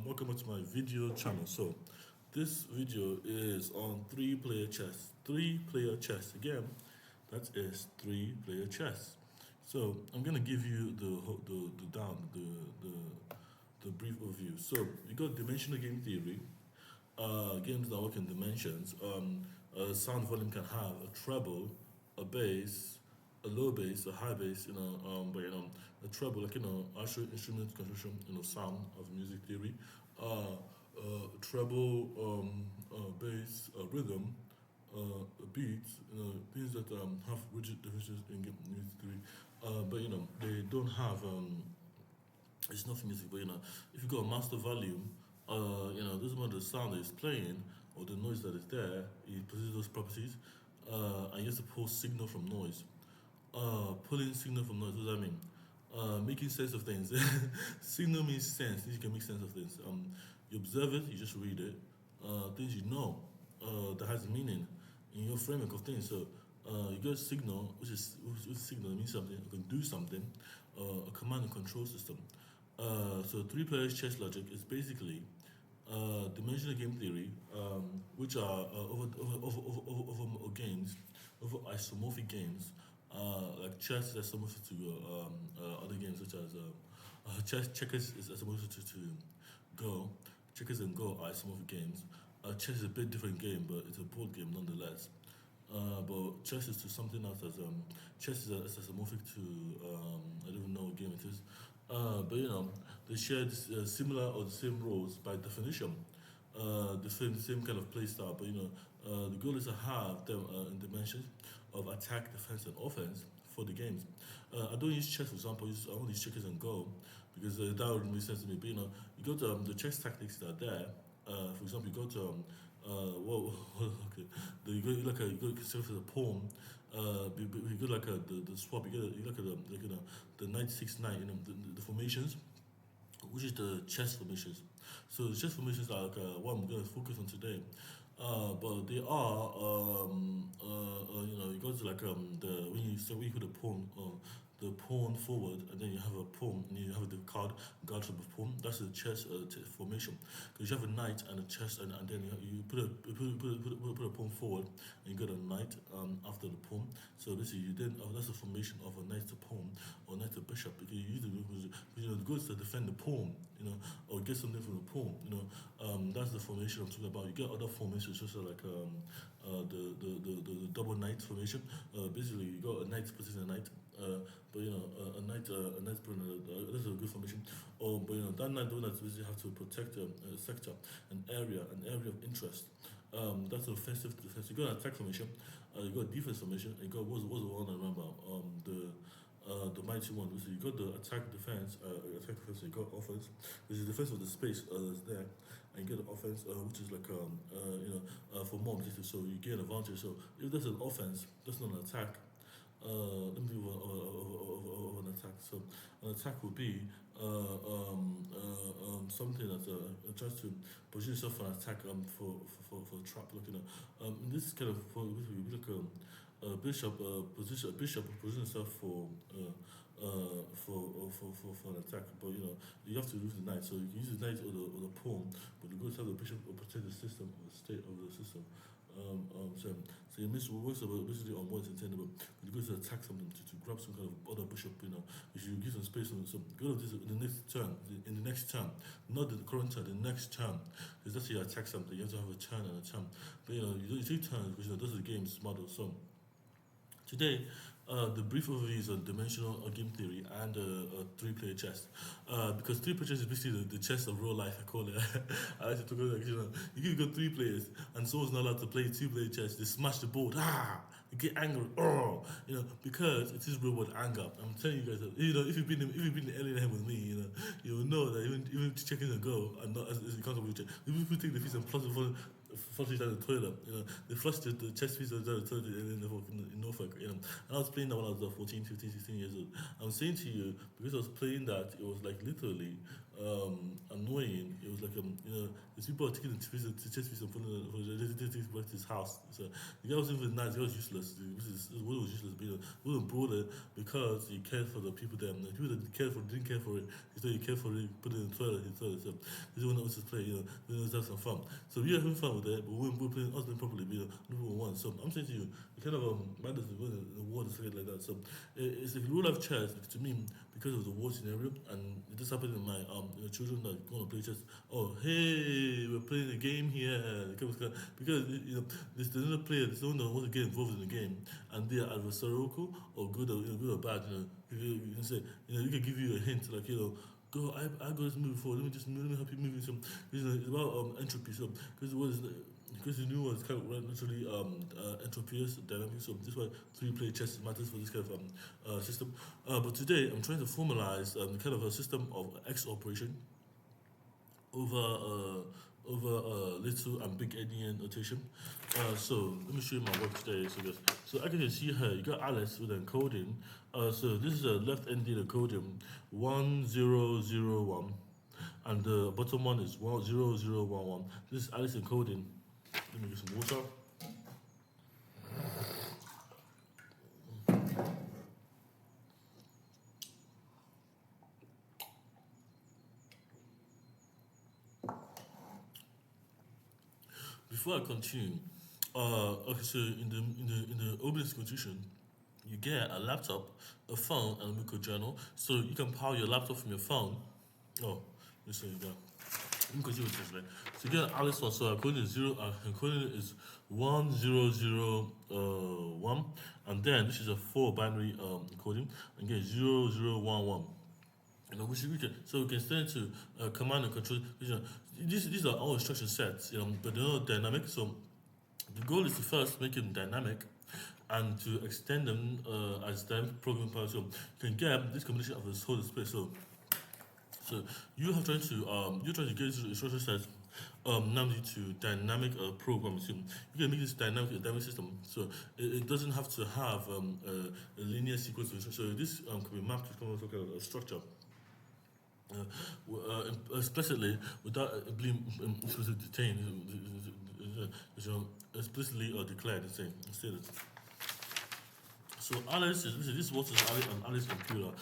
Welcome back to my video channel. So, this video is on three-player chess. Three-player chess. Again, that is three-player chess. So, I'm gonna give you the brief overview. So, you got dimensional game theory. Games that work in dimensions. Sound volume can have a treble, a bass, a low bass, a high bass, a treble, actual instrument construction, sound of music theory, treble, bass, rhythm, beats, things that have rigid definitions in music theory, but they don't have it's not for music, but if you got a master volume, this is what the sound that is playing or the noise that is there, it possesses those properties, and you have to pull signal from noise. Pulling signal from noise, what does that mean? Making sense of things. Signal means sense, you can make sense of things. You observe it, you just read it. Things you know that has meaning in your framework of things. So you get a signal, which signal means something, you can do something, a command and control system. So three players chess logic is basically dimensional game theory, which are over games, over isomorphic games, like chess is isomorphic to other games such as checkers is isomorphic to Go. Checkers and Go are isomorphic games. Chess is a bit different game, but it's a board game nonetheless. But chess is to something else as chess is isomorphic to I don't even know what game it is. But they share similar or the same roles by definition. The same kind of play style, but the goal is to have them in dimensions of attack, defense, and offense for the games. I don't use chess, for example. I only use checkers and Go because that would make sense to me. But you go to the chess tactics that are there. For example, you go to okay, you go consider for the pawn. You go like the swap. You look at the knight 6-9. The formations, which is the chess formations. So the chess formations are like what I'm going to focus on today. But they are, you go to like when you put a pawn, the pawn forward, and then you have a pawn, and you have the guard from the pawn. That's the chess formation. Because you have a knight and a chess, and then you put a pawn forward, and you got a knight after the pawn. So basically, that's the formation of a knight to pawn or knight to bishop. Because you use the goal is to defend the pawn, or get something from the pawn. That's the formation I'm talking about. You get other formations, just like the double knight formation. Basically, you got a knight putting a knight. But a knight that's a good formation. But that knight, the one that basically have to protect a sector, an area of interest. That's an offensive defense. You got an attack formation, you got a defense formation, and you got what's the one I remember? The mighty one. So you got the attack defense, and you got offense. There's the defense of the space that's there, and you get the offense, which is like for more objectives. So you get an advantage. So if there's an offense, that's not an attack. Let me do of an attack. So an attack would be something that tries to position yourself for an attack for a trap. In this kind of point, it would be like a bishop position itself for an attack. But you have to use the knight. So you can use the knight or the pawn, but you go to have the bishop or protect the system or the state of the system. So you miss works basically on what's intended, but you go to attack something to grab some kind of other bishop, if you give some space on some go to this in the next turn, not the current turn, the next turn. Because that's how you attack something, you have to have a turn and a turn. But you take turns because those are the game's model. So today, the brief overview is on dimensional game theory and three-player chess. Because three-player chess is basically the chess of real life, I call it. I like to talk about you got three players, and someone's not allowed to play two-player chess. They smash the board, they get angry, because it is real world anger. I'm telling you guys that, if you've been in Alien with me, you'll know that even checking a Go and not as accountable check. If people take the fees and flush it down the toilet. They flushed the chest piece down the toilet in Norfolk. And I was playing that when I was 14, 15, 16 years old. I'm saying to you, because I was playing that, it was like literally annoying. It was like these people are taking the chase piece and putting it for the back to his house. So the guy wasn't even nice. The guy was useless. What was useless, but he wasn't brought because he cared for the people there. And the people that cared for didn't care for it. He said he cared for it, put it in the toilet. He toilet. So this is when else to play. Then let's have some fun. So we are having fun with it, but we're playing us playing properly. Number one. So I'm saying to you, it kind of matters when the war is like that. So it's like real life chess to me because of the war scenario, and it just happened in my children that want to play chess. Oh, hey, we're playing a game here. Because there's another player, there's someone that wants to get involved in the game, and they are adversarial or good or good or bad. You can say you can give you a hint like go. I got this move before. Let me help you move some. It's about entropy. So because the new one is kind of naturally entropious dynamic. So this is why 3 player chess matters for this kind of system. But today I'm trying to formalize kind of a system of X operation over little and big endian notation. So let me show you my work today. So I can see here you got Alice with encoding. So this is a left endian encoding 1001, and the bottom one is 10011. This is Alice encoding. Let me get some water. Before I continue, okay, so in the Obelisk Constitution, you get a laptop, a phone, and a Miko journal. So you can power your laptop from your phone. Oh, let's say you go. Let me continue with this, right? So you get Alice one. So according to zero, according is 1001, and then this is a 4 binary encoding, and get 0011. We can send it to command and control. These are all instruction sets, but they're not dynamic. So the goal is to first make them dynamic and to extend them as dynamic programming power. So you can get this combination of this whole display. So you're trying to get this instruction set now to dynamic program. So you can make this dynamic system. So it doesn't have to have a linear sequence of instructions. So this can be mapped to some kind of a structure. Explicitly without being explicitly detained, explicitly declared and stated. So Alice this is what is Alice computer.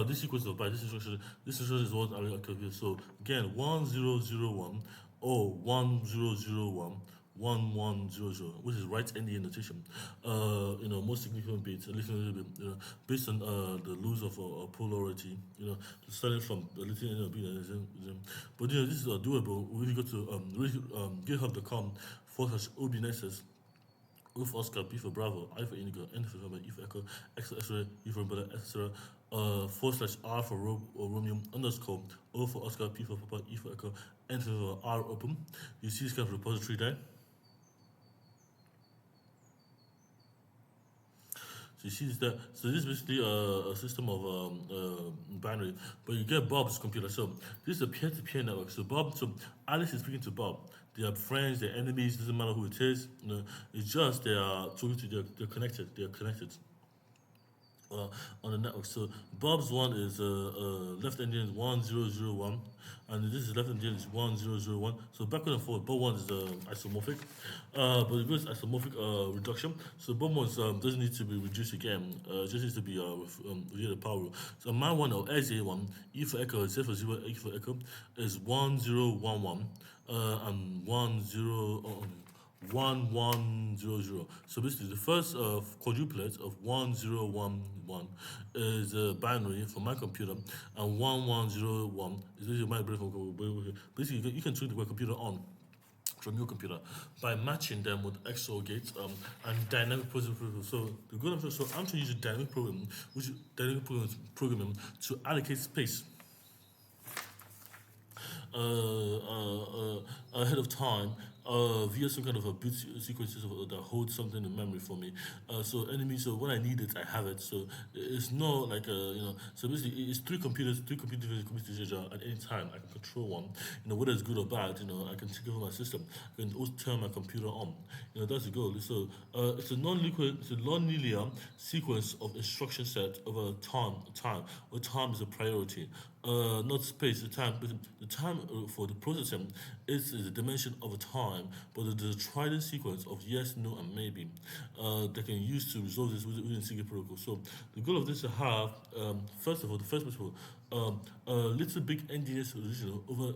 This equals to by this instruction. This instruction is what Alice computer. So again 1001 or 1001. 1100, which is right ending notation. Most significant bits, at least a little bit, based on the loss of polarity, starting from the little end of being. But this is doable. We really go to github.com/obnexus. O for Oscar, B for Bravo, I for Indigo, N for November, E for Echo, X for X-ray, U for Umbrella, etc. /R for Romeo, underscore, O for Oscar, P for Papa, E for Echo, N for R open. You see this kind of repository there. So you see this there. So this is basically a system of binary, but you get Bob's computer. So this is a peer-to-peer network. So Alice is speaking to Bob. They are friends, they're enemies. Doesn't matter who it is. It's just they are talking to. They're connected. They're connected. On the network. So Bob's one is left endian is 1001, and this is left endian is 1001. So backward and forward, Bob one is isomorphic, but it goes isomorphic reduction. So Bob one doesn't need to be reduced again. It just needs to be via the power rule. So my one or SA1, E for echo, Z for 0, E for echo is 1011, and 1100. So basically, the first quadruplet of 1011 is a binary for my computer, and 1101 is basically my brain. Basically, you can turn the computer on from your computer by matching them with XOR gates and dynamic programming. So the goal of so I'm trying to use a dynamic program, which is dynamic programming to allocate space ahead of time via some kind of a boot sequences that hold something in memory for me. So when I need it, I have it. So it's not like So basically, it's three computers at any time. I can control one. Whether it's good or bad. I can take over my system. I can also turn my computer on. That's the goal. So it's a non-linear sequence of instruction set over time. Where time is a priority. not space, the time. But the time for the processing is the dimension of a time, but the trident sequence of yes, no, and maybe that can use to resolve this within Secret Protocol. So the goal of this is to have, first of all, the first principle, a little big engineer solution over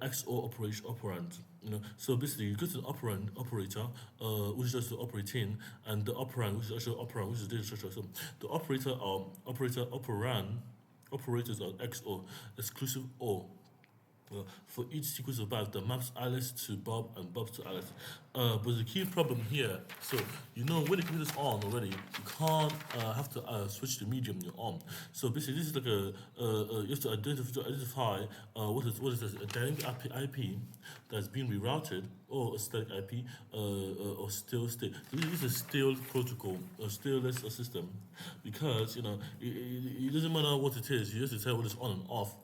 XOR operation operand. So basically you go to the operand operator, which is just the operating, and the operand, which is actually operand, which is data structure. So the operator operand operators are XOR, exclusive OR. For each sequence of bytes that maps Alice to Bob and Bob to Alice. But the key problem here, so when the computer's on already, you can't have to switch the medium you're on. So basically, this is like you have to identify what is this, a dynamic IP that's been rerouted, or a static IP, or still state. So this is a stale protocol, a stateless system, because it doesn't matter what it is. You have to tell what is on and off.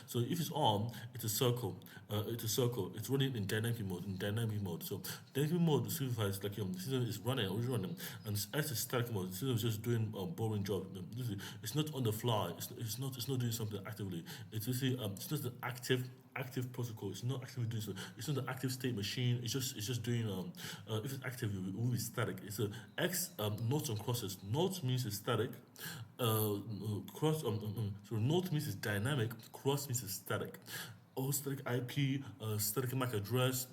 So if it's on, it's a circle. It's a circle. It's running in dynamic mode. So dynamic mode signifies like the system is running, already running, and as a static mode, the system is just doing a boring job. It's not on the fly. It's not doing something actively. It's basically it's not an active protocol. It's not actively doing so. It's not an active state machine. It's just doing if it's active, it will be static. It's a X nodes and crosses. Nodes means it's static. Cross so node means it's dynamic. Cross means it's static. All static IP, static MAC address,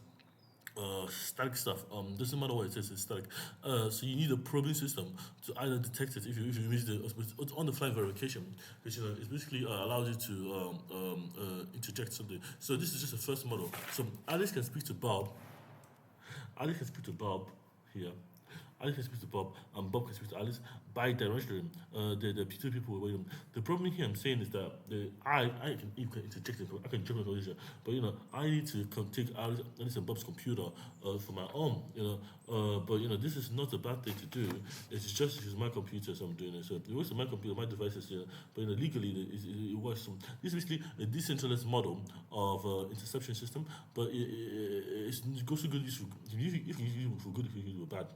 static stuff. Doesn't matter what it is, it's static. So you need a probing system to either detect it if you miss it's on the fly verification, which it basically allows you to interject something. So this is just a first model. So Alice can speak to Bob. Alice can speak to Bob here. Alice can speak to Bob, and Bob can speak to Alice bi-directionally. The two people were waiting. The problem here I'm saying is that I can even interject it, I can jump in conversation, but I need to take Alice and Bob's computer for my own. But this is not a bad thing to do. It's my computer, so I'm doing it. So it works on my computer, my devices here. But legally it works. So this is basically a decentralized model of interception system, but it's also good use for you can use it for good, if you can use it for bad.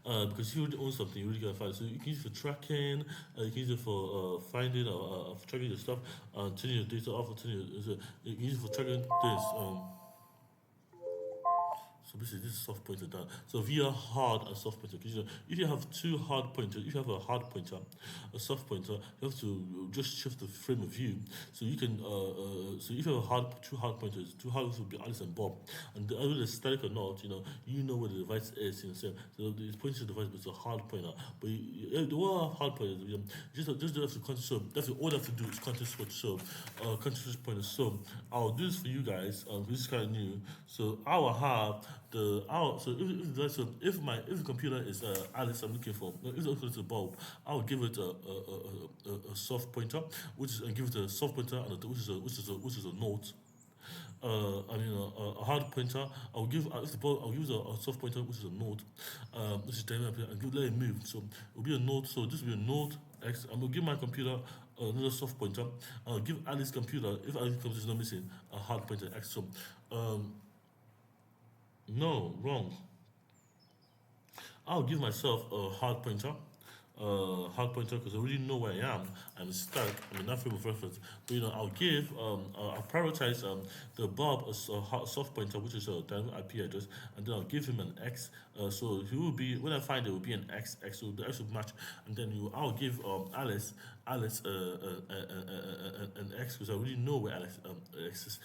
Because if you already own something, you really gotta find it. So you can use it for tracking, you can use it for finding or for tracking your stuff, turning your data off, or you can use it for tracking this. So basically, this is soft pointer down. So via hard and soft pointer. Because if you have two hard pointers, if you have a hard pointer, a soft pointer, you have to just shift the frame of view. So you can. So if you have two hard pointers, two hard will be Alice and Bob, and the other is static or not. You know where the device is. So it's pointing to the device, but it's a hard pointer. But the one hard pointers, just have to context. So all you have to do is context switch. So context switch pointer. So I'll do this for you guys. This is kind of new. So I will have if the computer is Alice I'm looking for, if the computer is Bob, I would give it a soft pointer, and give it a soft pointer and which is a note. A hard pointer. I'll give I'll use a soft pointer, which is a node, which is dynamic, and let it move. So it will be a node. So this will be a node X. I'm gonna give my computer another soft pointer. I'll give Alice's computer, if Alice's computer is not missing, a hard pointer X. So no, wrong. I'll give myself a hard pointer because I already know where I am. I'm stuck. I'm in that frame of reference. But I'll prioritize the Bob as a soft pointer, which is a dynamic IP address, and then I'll give him an X. So he will be, when I find it will be an X. So the X will match, and then I'll give Alice an X because I already know where Alex X is.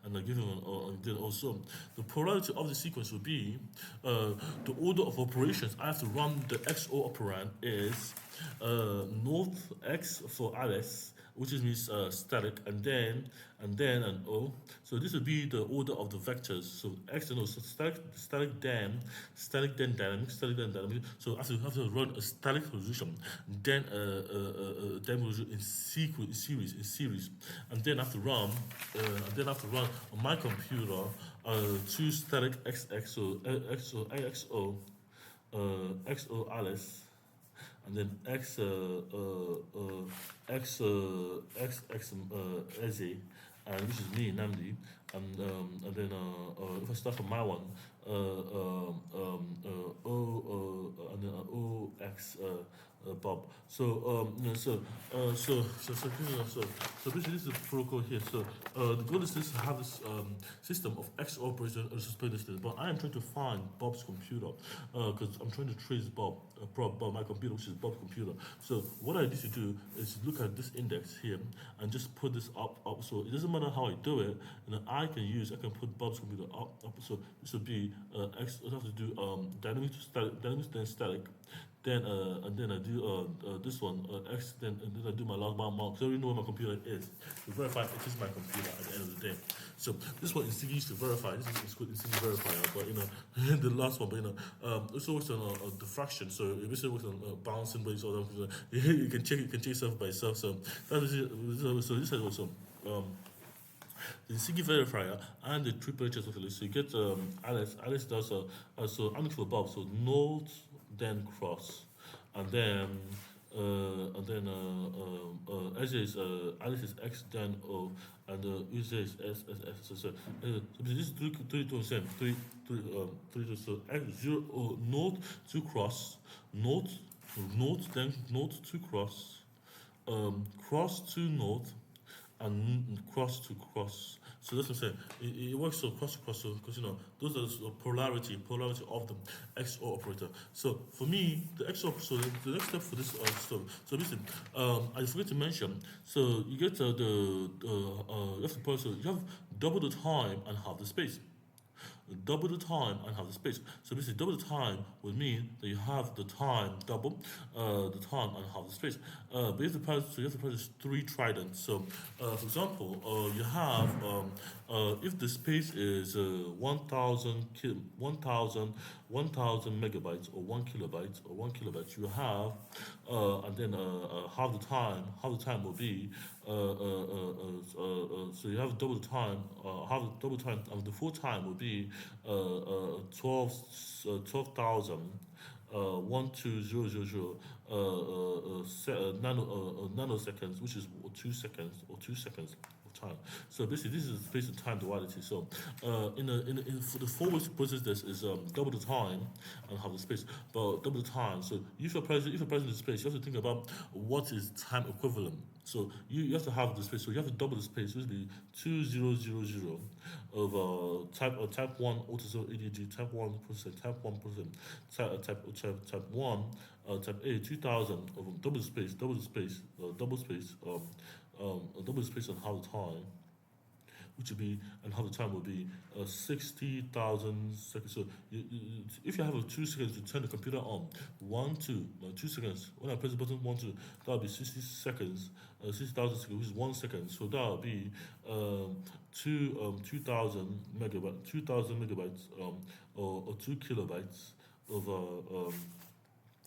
And I give him then also the plurality of the sequence will be the order of operations. I have to run the XO operand is north X for Alice, which means static, and then an O. So this would be the order of the vectors. So X and O, so static then dynamic, static then dynamic. So I have to run a static solution, then a dynamic solution in series, and then I have to run, on my computer two static XX, so XO Alice, and then Eze, and which is me, Namdi, and then if I start from my one, O and then OX Bob. So so basically this is the protocol here. So the goal is this to have this system of X operation or suspended state. But I am trying to find Bob's computer because I'm trying to trace Bob my computer, which is Bob's computer. So what I need to do is look at this index here and just put this up. So it doesn't matter how I do it. And then I can put Bob's computer up. So this would be X. I have to do dynamic to static, dynamic then static. Then and then I do this one X. And then I do my last mark. So I already know where my computer is to verify it is my computer at the end of the day. So this one is used to verify. This is good Insigne verifier, but the last one, but also works on diffraction. So it basically works on bouncing rates. All that. You can check yourself by yourself. So that's so this is also. The Insigne verifier and the triple chess catalyst. So you get Alice. Alice does so I'm for Bob. So node then cross, and then S is Alice is X then O, and UZ is S. So this is three so X 0 O node to cross, node then node to cross, cross to node, and cross to cross. So that's what I'm saying. It works so cross to cross, so because those are the polarity of the XOR operator. So for me, the XOR. So the next step for this stuff. So listen, I forget to mention. So you get you have to put so you have double the time and half the space. Double the time and half the space. So basically, double the time would mean that you have the time double, the time and half the space. But you have to practice three tridents. So, for example, you have if the space is 1,000 megabytes or 1 kilobyte or 1 kilobyte, you have and then half the time. Half the time will be so you have double the time. Half the double time of the full time will be 12,000 12000 nanoseconds, which is 2 seconds or 2 seconds of time. So basically, this is space and time duality. So for the four ways to process this is double the time and half the space, but double the time. So if you're present in the space, you have to think about what is time equivalent. So you have to have the space. So you have to double the space, which would be 2000 of type 1 autosol ADG, type 1 process, type 1 process, type 1 type A 2000 of double space, double space, double space and half the time, which would be and half the time would be 60,000 seconds. So if you have a 2 seconds to turn the computer on, 2 seconds. When I press the button 1 2, that would be 60 seconds, 60,000 seconds, which is 1 second. So that would be 2,000 megabytes or 2 kilobytes of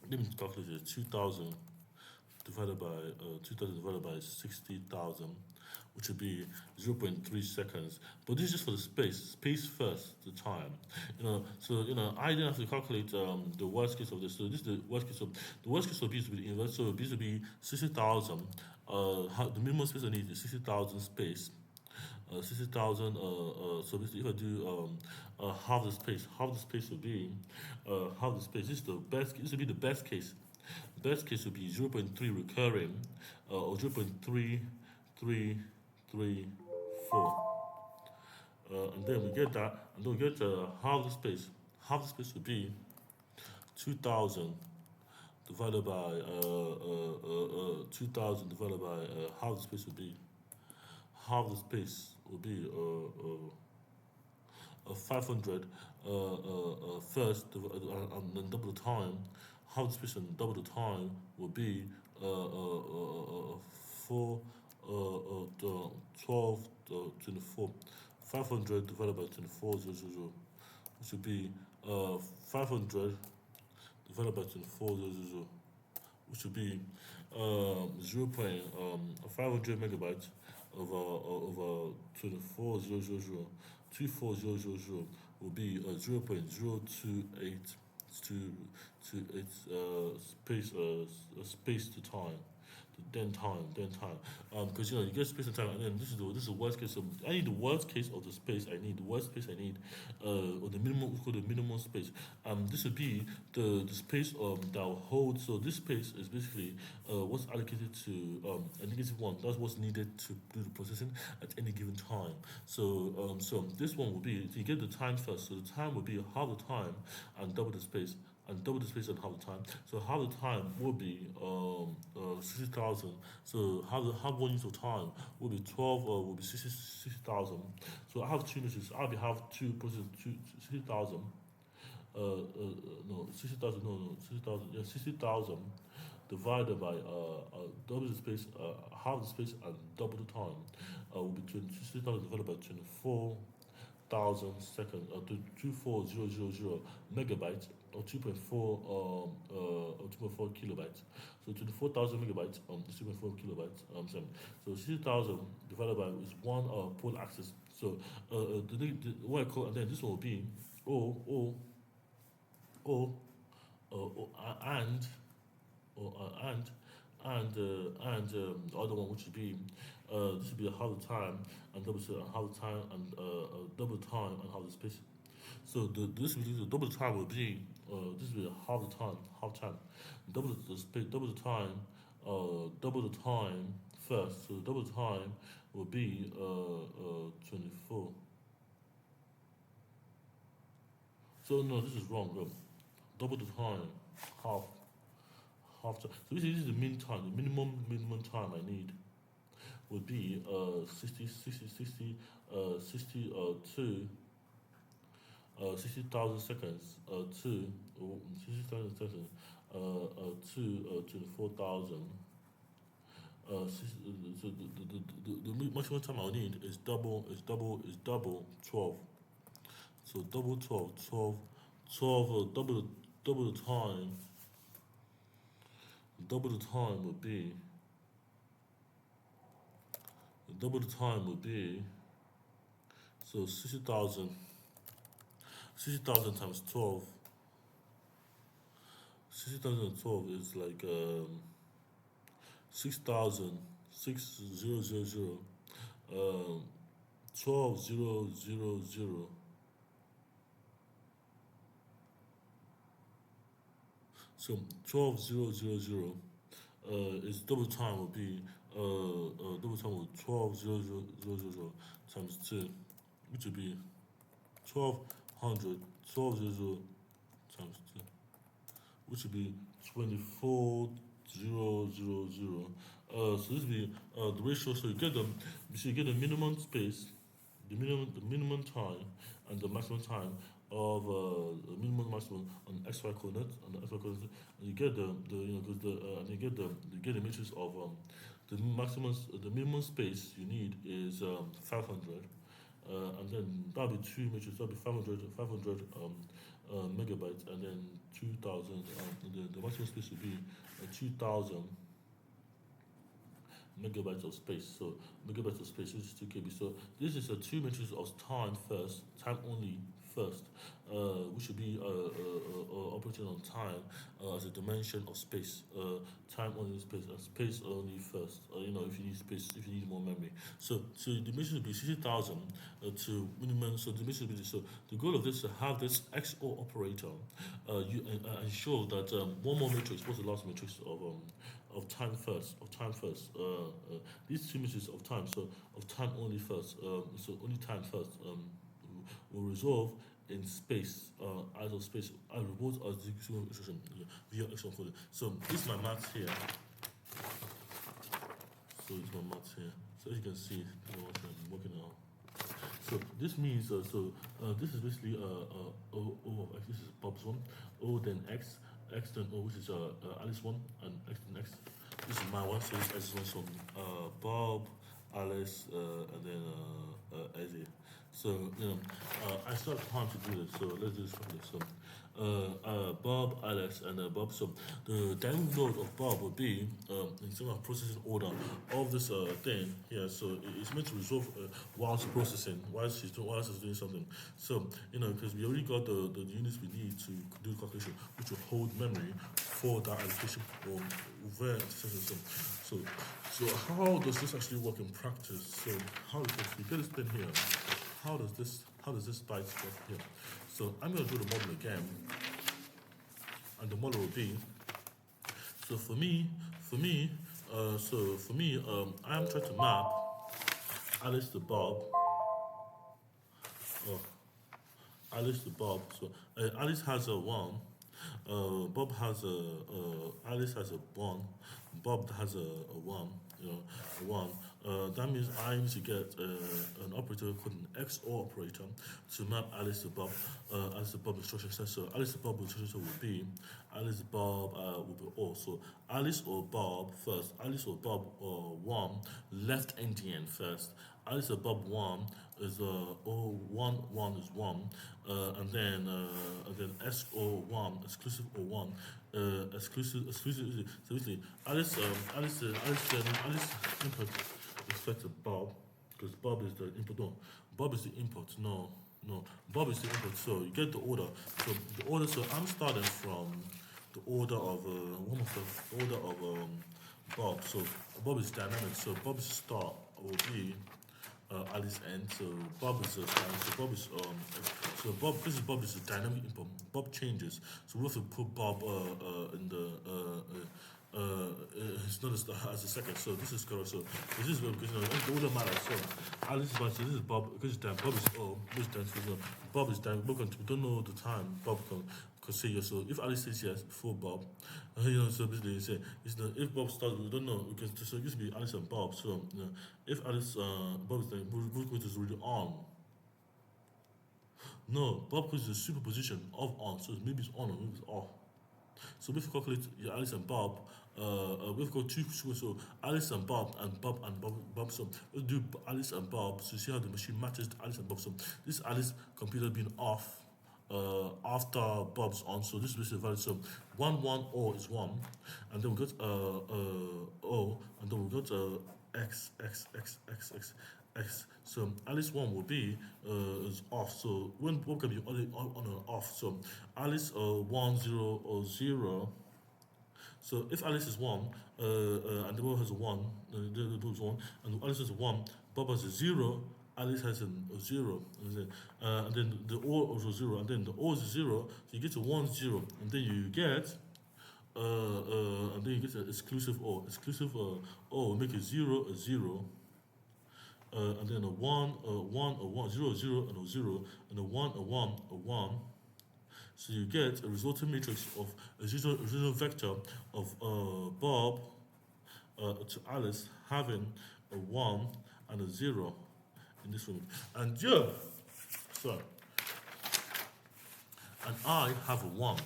let me calculate it. 2,000 divided by 60,000, which would be 0.3 seconds. But this is just for the space first, the time. So I didn't have to calculate the worst case of this. So this is the worst case of the worst case of B to be the inverse. So B to be 60,000. The minimum space I need is 60,000 space. 60,000. So basically, if I do half the space would be half the space. This is the best. This would be the best case. The best case would be 0.3 recurring or 0.3334. And then we get that, and then we get half the space. Half the space would be 2,000 divided by 2,000 divided by half the space would be 500 first and then double the time. Half the space and double the time will be 12 24. 500 divided by 24,000, which would be 500 divided by 24,000, which would be 500 megabytes of 24,000. 24,000 will be 0.028 to space to time then time, because you get space and time, and then this is worst case. So I need the worst case of the space. I need the worst space. I need, or the minimum. We call the minimum space. This would be the space that will hold. So this space is basically what's allocated to a negative one. That's what's needed to do the processing at any given time. So this one will be, so you get the time first. So the time will be half the time and double the space, and double the space and half the time. So half the time will be 60,000. So half 1 unit of time will be 12. Will be 60,000. So I have two messages. I will have two processes, 60,000. No, 60,000. No, 60,000. Yeah, 60,000 divided by double the space, half the space, and double the time. Will be 60,000 divided by 24,000 seconds, 24000 megabytes, or 2.4 or 2.4 kilobytes. So 24,000 megabytes is 2.4 kilobytes. So 60,000 divided by is one pole axis. So what I call, and then this one will be O O O and or the other one, which would be this would be half the time and half the time and double time and half the space. So this will be the double time will be this will be half the time, double the space, double the time first. So double the time will be 24. So no, this is wrong. Double the time, half time. So this is the mean time, the minimum time I need would be 60,000 seconds to 60,000 seconds to 24,000. So the maximum time I'll need is double 12. So double 12, 12 double the time. Double the time would be so 60,000 times 12. 60,012 is like 6,000 6000 12,000. So 12,000 is double time will be double time will 12,000 times 2, which would be 1,200. 12,000 times 2, which would be 24,000. So this will be the ratio. So you get the minimum space, the minimum time, and the maximum time of the minimum maximum on XY coordinate, and you get the you know because and you get the matrix of the minimum space you need is 500, and then that'll be two matrices. That'll be 500 megabytes, and then 2,000. The maximum space will be 2,000 megabytes of space. So megabytes of space, which is 2 KB. So this is a two matrices of time first, time only first, which should be operating on time as a dimension of space. Time only space, and space only first. If you need space, if you need more memory. So the dimension will be 60,000 to minimum. So the dimension will be so the goal of this is to have this XOR operator. You ensure that one more matrix. What's the last matrix of time first? These two matrices of time. So of time only first. So only time first. Will resolve in space, out of space, and report as the expression via action folder. So this is my math here. So it's my math here. So as you can see, what I'm working on. So this means this is basically O of X. This is Bob's one. O then X then O, which is Alice one, and X then X. This is my one. So this is one. So Bob, Alice, and then Eddie. So, I still have time to do this, so let's do this properly. So, Bob, Alex, and Bob. So, the dynamic node of Bob would be in terms of processing order of this thing here. So, it's meant to resolve whilst processing, whilst it's doing something. So, because we already got the units we need to do the calculation, which will hold memory for that allocation or where intersection. So, how does this actually work in practice? So, how does this? We get this thing here. How does this byte work here? So I'm going to do the model again, and the model will be. So for me, I'm trying to map Alice to Bob. Oh, Alice to Bob. So Alice has a one. Bob has Alice has a one. Bob has a one. A one. That means I need to get an operator called an XOR operator to map Alice to Bob. Alice to Bob instruction set. So Alice to Bob instruction set will be Alice to Bob will be OR. So Alice or Bob first. Alice or Bob one left NDN first. Alice or Bob one is one is one, and then S O one exclusive O one, exclusive. So basically, Alice input is set to Bob because Bob is the input. No, Bob is the input. No, Bob is the input. So you get the order. So the order. So I'm starting from the order of the order of Bob. So Bob is dynamic. So Bob's start will be Alice end. So Bob is Bob is a dynamic input. Bob changes. So we have to put Bob in the it's not as a second. So this is correct. So this is because the order matters. So Alice is so this is Bob because it's Bob is Bob is done. So Bob is done. We don't know the time. Bob can say yes. So if Alice says yes before Bob, so basically you say if Bob starts, we don't know. So it used to be Alice and Bob. So if Alice Bob is done, which is already on. No, Bob is the superposition of on. So maybe it's on or maybe it's off. So we have to calculate Alice and Bob. We've got two scores, so Alice and Bob and Bob. So let's do Alice and Bob to see how the machine matches Alice and Bob. So this Alice computer being off after Bob's on. So this is basically valid. So 1 O is 1, and then we got O, and then we got X. So Alice 1 will be is off. So when Bob can be on and off. So Alice 1 0 or 0. So if Alice is 1 and the Bob has a 1, the Bob is 1, and Alice has a 1, Bob has a 0, Alice has a 0, and then the O is a 0, and then the O is a 0, so you get to 1 0, and then you get an exclusive O. Exclusive O make a 0 a 0. And then a 1, a 1, a 1, 0, 0, and a 0, and a 1, a 1, a 1. So you get a resulting matrix of a zero vector of Bob to Alice having a 1 and a 0 in this one. And and I have a 1.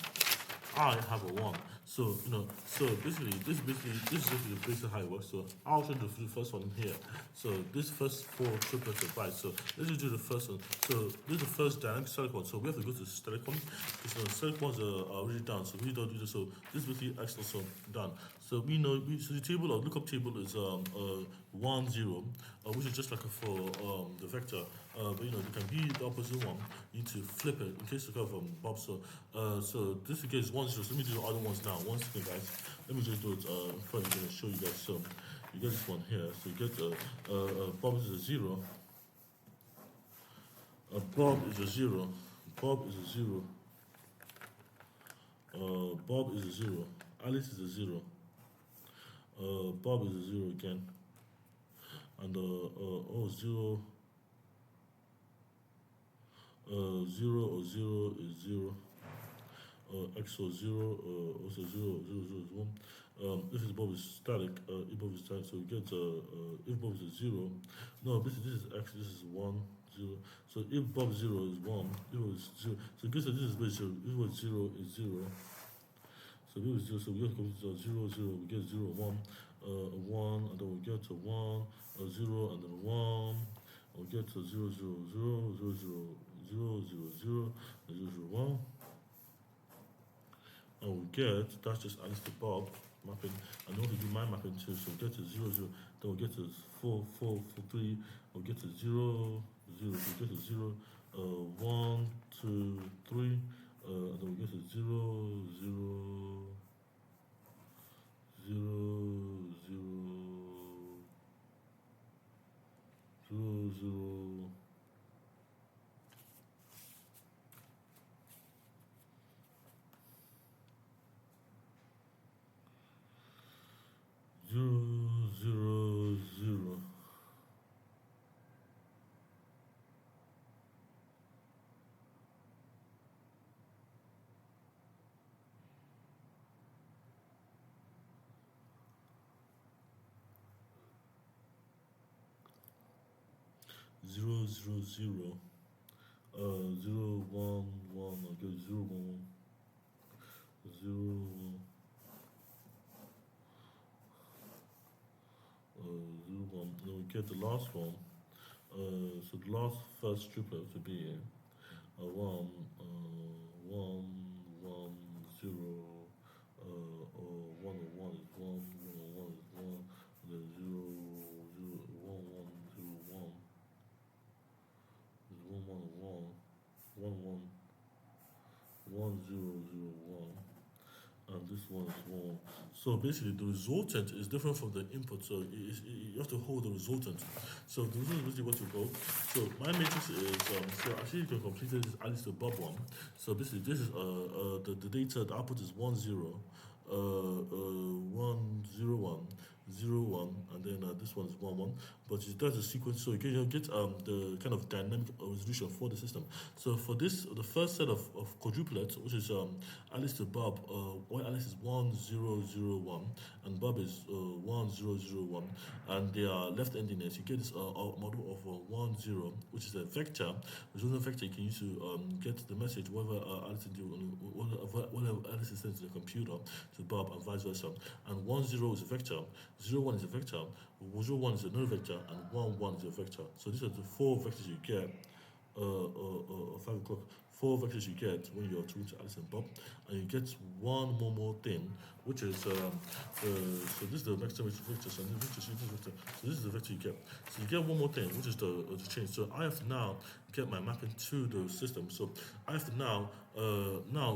I have a 1. So so basically this is basically how it works. So I'll show the first one here. So this first 4 triplets of bytes. So let's just do the first one. So this is the first dynamic static one. So we have to go to static one because the static ones are already done. So we don't do this. So this is basically X also done. So we know so the table or lookup table is 1 0, which is just like for the vector. But it can be the opposite one. You need to flip it in case you go from Bob. So this again is 1 0. So let me do the other ones now. One second, guys. Let me just do it. Probably gonna show you guys. So you get this one here. So you get Bob is a 0. Bob is a 0. Bob is a 0. Bob is a 0. Alice is a 0. Bob is a 0 again. And 0. 0 or 0 is 0. X or 0, also 0, 0, 0 is 1. If Bob is static, if Bob is static, so we get if Bob is a 0. No, this is X, this is 1, 0. So if Bob 0 is 1, if Bob is 0, so it gives us this is base 0. If Bob 0 is 0. So if Bob is 0, so we get to 0, 0, we get 0, 1, 1, and then we get to 1, 0, and then 1. we'll get to 0, 0, 0, 0, 0, 0, 0, 0, 0, 0, 0, 0, 0, 0, 1. And we get, that's just Alice to Bob mapping. And then we do my mapping too. So we'll get to 0, 0. Then we'll get to 4, 4, 4, 3. We'll get to 0, 0. We'll get to 0, 1, 2, 3. And then we'll get to 0, 0, 0, 0, 0, 0. 0, 0, 0. 0, 0, 0. 0, 1, 1. I'll get 0, 1, 1. 0, 1. 0, 1. Then we get the last one. So the last first triplet to be 1, 1, 1, 0. 1, 1 is 1, 1, 1 is 1, and then 0, 0, 1, 1, 0, 1. Is 1, 1, 1, 1, 1, 1, 0, 0, 1. And this one is 1. So basically, the resultant is different from the input. So you have to hold the resultant. So this is basically what you go. So my matrix is so actually you can complete this Alice to Bob one. So basically, this is the data. The output is 1, 0, 1, 0, 1. 0, 1, and then this one is 1, 1. But that's a sequence, so you can get the kind of dynamic resolution for the system. So for this, the first set of quadruplets, which is Alice to Bob, where Alice is 1, 0, 0, 1, and Bob is 1, 0, 0, 1, and they are left endiness, you get this model of 1, 0, which is a vector. Which is a vector you can use to get the message whatever Alice whatever Alice is sent to the computer to Bob, and vice versa. And 1, 0 is a vector. 0, 1 is a vector, 0, 1 is another vector, and 1, 1 is a vector. So these are the 4 vectors you get, 5 o'clock, 4 vectors you get when you're talking to Alice and Bob. And you get one more thing, which is, so this is the vector, which is vector, so this is vector, so this is the vector you get. So you get one more thing, which is the change. So I have to now get my mapping to the system. So I have to now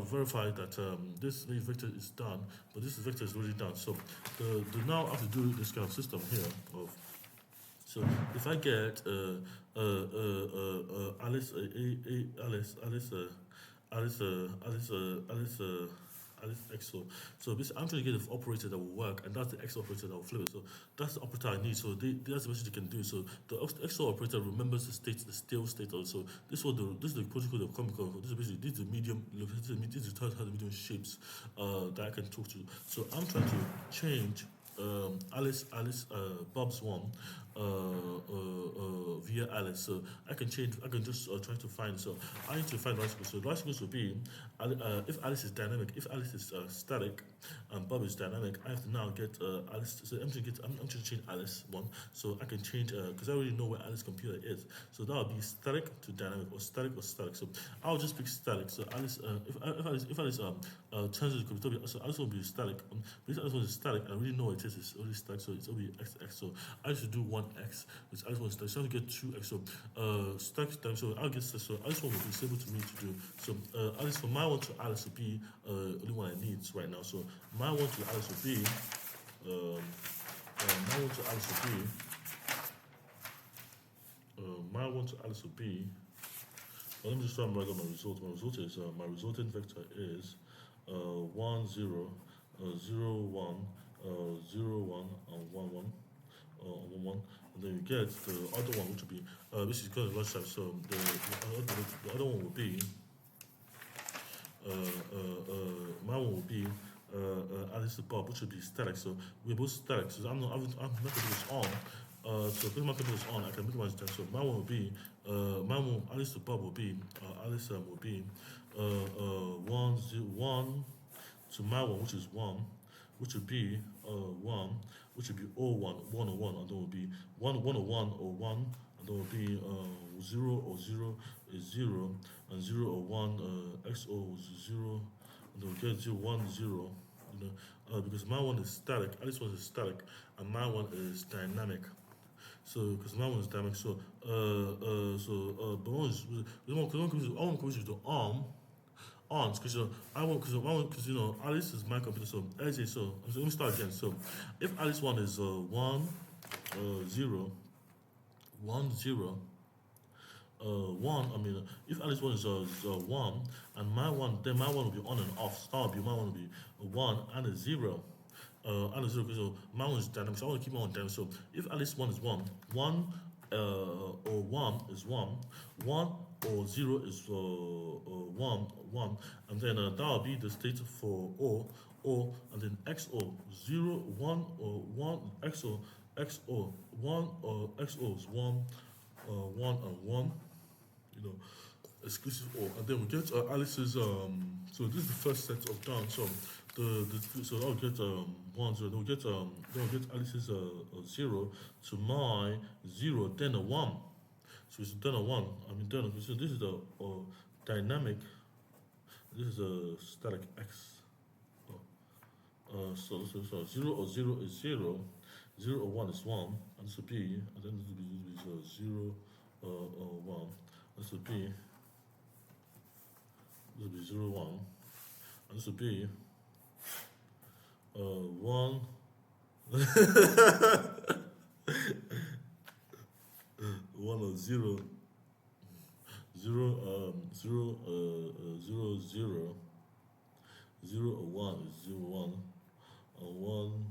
verify that this vector is done, but this vector is already done. So the now I have to do this kind of system here of. So if I get Alice, Alice XOR. So basically, I'm trying to get an operator that will work, and that's the XOR operator that will flip it. So that's the operator I need. So that's the message you can do. So the XOR operator remembers the state, the stale state. Also, this is the protocol of Comic-Con. This is the medium. This is how the medium shapes that I can talk to. So I'm trying to change Bob's one via Alice. So I can just try to find. So I need to find right sequence. So the right sequence will be if Alice is dynamic, if Alice is static, and Bob is dynamic. I have to now get Alice. So I'm trying to change Alice one. So I can change because I already know where Alice's computer is. So that would be static to dynamic, or static or static. So I'll just pick static. So Alice, if Alice turns to the computer, so Alice will be static. Because Alice is static, I already know what it is. It's already static, so it's only x. So I should do 1x, which Alice one is static. So I have to get 2x. So static time. So I'll get so Alice one will be able to me to do. So Alice for my one to Alice will be only one I need right now. So my one to Alice will be my one to Alice will be my one to Alice will be. Well, let me just try and write down my result. My result is my resulting vector is 1, 0, 0, 1, 0, 1, and 1, 1. 1, 1, and then you get the other one, which will be this is because of last time. So the other one will be my one will be Alice to Bob, which will be static. So we're both static. So I'm not going to do this on. So because my computer is on, I can make my static. So my one will be Alice to Bob will be Alice will be 1, 0, 1 to my one, which is 1, which would be 1, which would be 01, 101, and then will be 1, 101, or 1, and there will be 0 or 0 is 0, and 0 or 1 XO is 0, and they'll get 0, 1, 0, you know, because my one is static, Alice one is static, and my one is dynamic. So, because my one is dynamic, so, but one is, I want to confuse with the arms, because because Alice is my computer, so AJ, so let me start again. So, if Alice one is 1, 0, 1, 0, 1. I mean, if Alice one is 1, and my one, then my one will be on and off. So that will be my one will be a 1 and a 0. And a 0, because my one is dynamic, so I want to keep my one dynamic. So if Alice one is 1, 1 or 1 is 1, 1 or 0 is 1, 1, and then that will be the state for O, and then XO, 0, 1, or 1, XO, 1, or XO is 1, 1 and 1, you know, exclusive O, and then we get Alice's so this is the first set of down. So so I'll get 1, 0. Then we'll get Alice's 0 to my 0, then a 1. So it's then a 1. I mean then so this is the dynamic. This is a static X. So 0 or 0 is 0. 0 or 1 is 1, and this will be, and then this will be 0 or 1. This will be, 0, 1, and this will be 1. 1 or 0, 0, 0, 0, 0, 0 or 1 is 0, 1, and 1,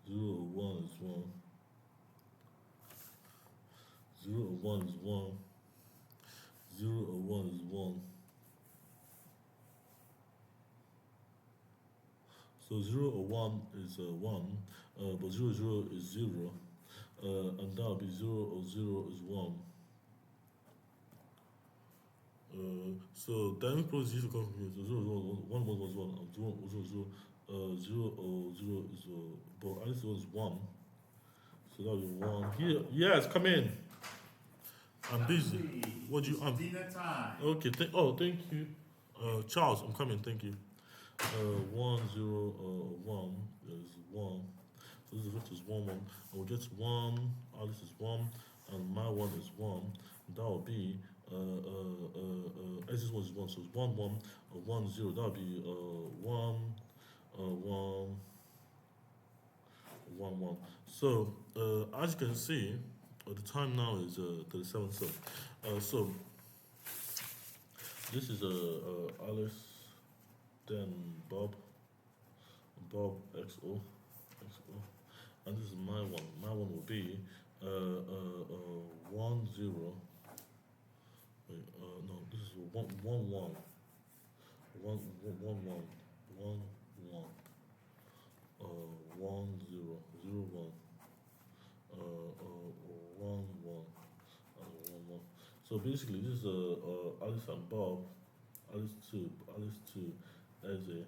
0 or 1 is 1. 0 or 1 is 1. 0 or 1 is 1. So 0 or 1 is 1, but 0, 0 is 0, and that will be 0 or 0 is 1. So dynamic pros is 0, 0, 1, 1 was 1, and 0, 0, 0 or 0 is but at least it was 1. So that will be 1. Here, yes, come in. I'm busy. What do you? Dinner time. Okay. Thank you, Charles. I'm coming. Thank you. 1, 0, 1 is 1. So this is 1, 1. And we'll get 1. Alice is 1, and my 1 is 1. That will be X's 1 is 1. So it's 1, 1, 1, 0. That will be 1, 1, 1, 1. So as you can see, the time now is 37. So this is Alice, then Bob XO, and this is my one. My one will be 1, 0. Wait, no, this is 1, 1, 1, 1, 1, 1, 1, 1, 1, 0, 0, 1. 1, 1, 1, 1. So basically, this is Alice and Bob, Alice to Eze,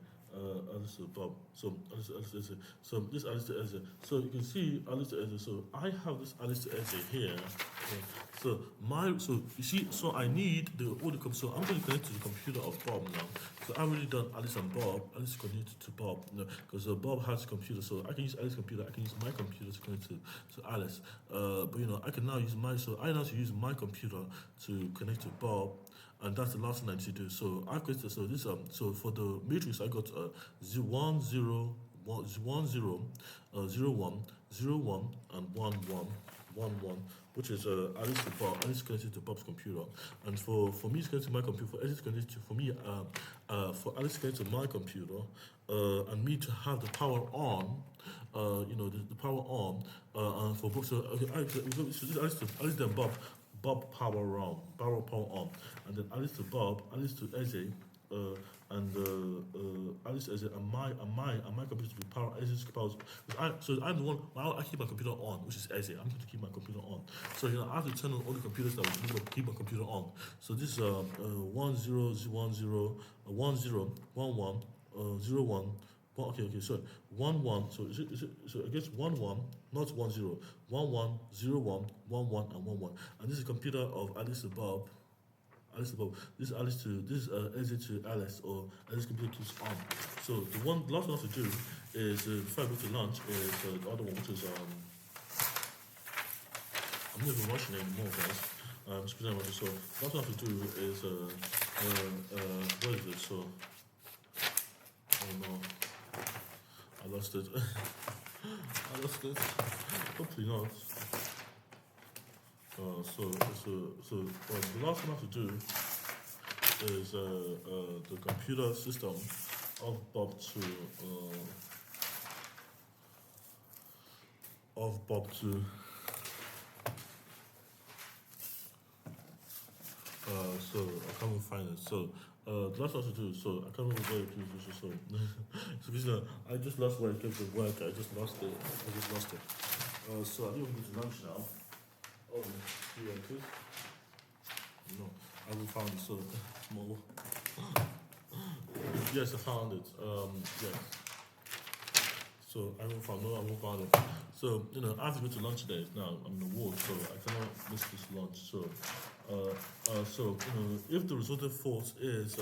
Alice to Bob. So Alice to Eze. So this Alice to Eze. So you can see Alice to Eze. So I have this Alice to Eze here. So you see, so I need the audio computer. So I'm going to connect to the computer of Bob now. So I've already done Alice and Bob. Alice connected to Bob, because Bob has a computer. So I can use Alice's computer. I can use my computer to connect to Alice. But I can now use I now use my computer to connect to Bob. And that's the last thing I need to do. So I created so for the matrix I got 1, 0, 1, 0, 0, 1, 0, 1, and 1, 1, 1, 1, which is Alice to Bob. Alice connected to Bob's computer, and for me it's connected to my computer. For Alice connected to for Alice connected to my computer, and me to have the power on. The power on, and for both. So Alice then Bob power on, power on, and then Alice to Bob, Alice to Eze, and Alice Eze, and my computer to be power Eze's power. So I'm the one. I keep my computer on, which is Eze. I'm going to keep my computer on. So I have to turn on all the computers that will keep my computer on. So this is 1, 0, 1, 0, 1, 0, 1, 1, 0, 1, Well, okay, sorry. 1 1. So so I guess 1 1, not 1 0. 1 1 0 1 1 1 and 1 1. And this is computer of Alice to Bob. Alice to Bob. This is Alice to this is Ezzy to Alice, or Alice computer keeps on. So the last one I have to do is before I go to lunch is the other one, which is I'm not even rushing anymore, guys. Just pretend what. So last one I have to do is what is it? So oh no, I lost it. I lost it. Hopefully not. So the last one I have to do is the computer system of Bob to so I can't even find it. So the last one to do. So I can't remember where it is. So so basically, I just lost where it kept the work. I just lost it. So I think we're going to lunch now. Oh, here it is. No, I will find it. So small. Yes, I found it. Yes. So I won't find it. So I have to go to lunch today. Now I'm in the ward, so I cannot miss this lunch. So if the resulting fault is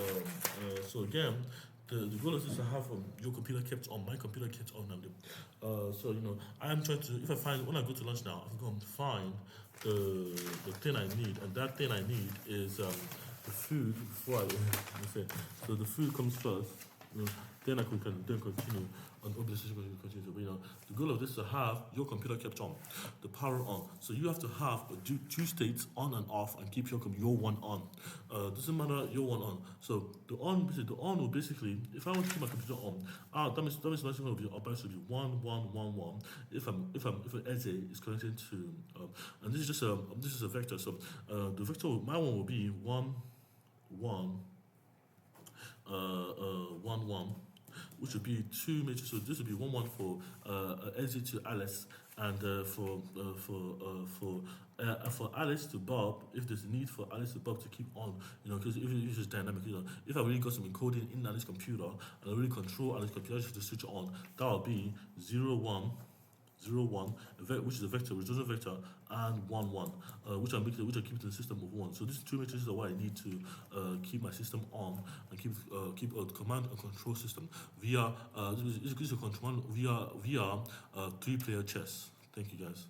so again, the goal is to have your computer kept on, my computer kept on, and so I am trying to. If I find when I go to lunch now, I can go and find the thing I need, and that thing I need is the food before I say. So the food comes first. Then I can then continue on obviously continue. But the goal of this is to have your computer kept on, the power on. So you have to have two states on and off, and keep your one on. Doesn't matter your one on. So the on will basically, if I want to keep my computer on, that means my signal will be up. It will be 1 1 1 1. If an essay is connected to and this is a vector. So the vector my one will be 1 1 1 1, which would be two matrices. So this would be 1 1 for Ezzy to Alice, and for Alice to Bob, if there's a need for Alice to Bob to keep on, because if it's just dynamic, if I really got some encoding in Alice's computer and I really control Alice's computer just to switch it on, that would be 0 1 0 1, which is a vector, which is a vector, and 1 1, which I keep it in the system of 1. So these two matrices are what I need to keep my system on and keep a command and control system via this is a control via 3-player chess. Thank you guys.